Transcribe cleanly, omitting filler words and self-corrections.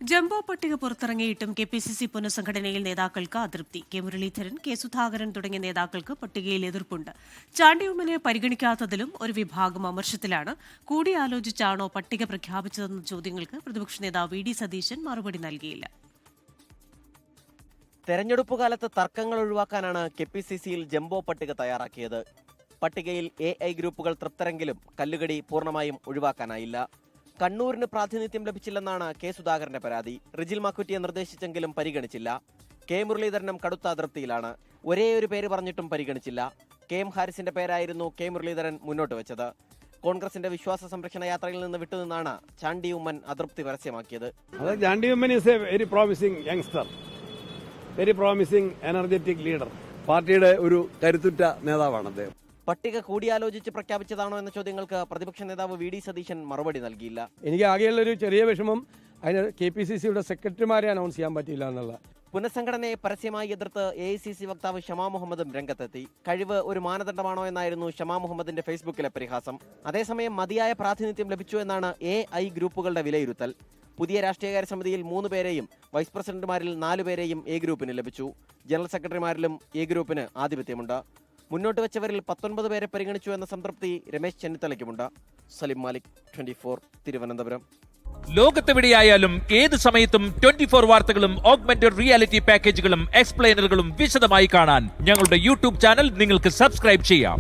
Jumbo പട്ടിക പുറത്തിറങ്ങിയിട്ടും KPCC പുനഃസംഘടനയിൽ നേതാക്കൾക്ക് അതൃപ്തി. കെ മുരളീധരൻ, കെ സുധാകരൻ തുടങ്ങിയ നേതാക്കൾക്ക് പട്ടികയിൽ എതിർപ്പുണ്ട്. ചാണ്ടി ഉമ്മനെ പരിഗണിക്കാത്തതിലും ഒരു വിഭാഗം അമർഷത്തിലാണ്. കൂടിയാലോചിച്ചാണോ പട്ടിക പ്രഖ്യാപിച്ചതെന്ന ചോദ്യങ്ങൾക്ക് പ്രതിപക്ഷ നേതാവ് വി.ഡി. സതീശൻ മറുപടി നൽകിയില്ല. തെരഞ്ഞെടുപ്പ് കാലത്ത് തർക്കങ്ങൾ ഒഴിവാക്കാനാണ് കെ.പി.സി.സിയിൽ ജംബോ പട്ടിക തയ്യാറാക്കിയത്. പട്ടികയിൽ എ.ഐ ഗ്രൂപ്പുകൾ തൃപ്തരെങ്കിലും കല്ലുകടി പൂർണ്ണമായും ഒഴിവാക്കാനായില്ല. കണ്ണൂരിന് പ്രാതിനിധ്യം ലഭിച്ചില്ലെന്നാണ് കെ സുധാകരന്റെ പരാതി. റിജിൽ മാക്കുറ്റിയെ നിർദ്ദേശിച്ചെങ്കിലും പരിഗണിച്ചില്ല. കെ മുരളീധരനും കടുത്ത അതൃപ്തിയിലാണ്. ഒരേ ഒരു പേര് പറഞ്ഞിട്ടും പരിഗണിച്ചില്ല. കെ എം ഹാരിസിന്റെ പേരായിരുന്നു കെ മുരളീധരൻ മുന്നോട്ട് വെച്ചത്. കോൺഗ്രസിന്റെ വിശ്വാസ സംരക്ഷണ യാത്രയിൽ നിന്ന് വിട്ടുനിന്നാണ് ചാണ്ടി ഉമ്മൻ അതൃപ്തി പരസ്യമാക്കിയത്. Chandy Oommen is a very promising youngster, very promising energetic leader. പാർട്ടിയുടെ ഒരു കരുത്തുറ്റ നേതാവാണ് അദ്ദേഹം. പട്ടിക കൂടിയാലോചിച്ച് പ്രഖ്യാപിച്ചതാണോ എന്ന ചോദ്യങ്ങൾക്ക് പ്രതിപക്ഷ നേതാവ് വി.ഡി. സതീശൻ മറുപടി നൽകിയില്ല. എനിക്ക് ആകെയുള്ളൊരു ചെറിയ വിഷമം അതിന് കെ.പി.സി.സിയുടെ സെക്രട്ടറിമാരെ അനൗൺസ് ചെയ്യാൻ പറ്റിയില്ല എന്നുള്ള. പുനഃസംഘടനയെ പരസ്യമായി എതിർത്ത് എ.ഐ.സി.സി വക്താവ് ഷമാ മുഹമ്മദും രംഗത്തെത്തി. കഴിവ് ഒരു മാനദണ്ഡമാണോ എന്നായിരുന്നു ഷമാ മുഹമ്മദിന്റെ ഫേസ്ബുക്കിലെ പരിഹാസം. അതേസമയം മതിയായ പ്രാതിനിധ്യം ലഭിച്ചു എന്നാണ് എ.ഐ ഗ്രൂപ്പുകളുടെ വിലയിരുത്തൽ. പുതിയ രാഷ്ട്രീയകാര്യ സമിതിയിൽ 3 പേരെയും വൈസ് പ്രസിഡന്റുമാരിൽ 4 പേരെയും എ ഗ്രൂപ്പിന് ലഭിച്ചു. ജനറൽ സെക്രട്ടറിമാരിലും എ ഗ്രൂപ്പിന് ആധിപത്യമുണ്ട്. മുന്നോട്ട് വെച്ചവരിൽ 19 പേരെ പരിഗണിച്ചു എന്ന സംതൃപ്തി രമേശ് ചെന്നിത്തലയ്ക്കുമുണ്ട്. സലിം മാലിക്, 24, തിരുവനന്തപുരം. ലോകത്തെവിടെയായാലും ഏത് സമയത്തും 24 വാർത്തകളും ഓഗ്മെന്റഡ് റിയാലിറ്റി പാക്കേജുകളും എക്സ്പ്ലെയിനറുകളും വിശദമായി കാണാൻ ഞങ്ങളുടെ യൂട്യൂബ് ചാനൽ നിങ്ങൾക്ക് സബ്സ്ക്രൈബ് ചെയ്യാം.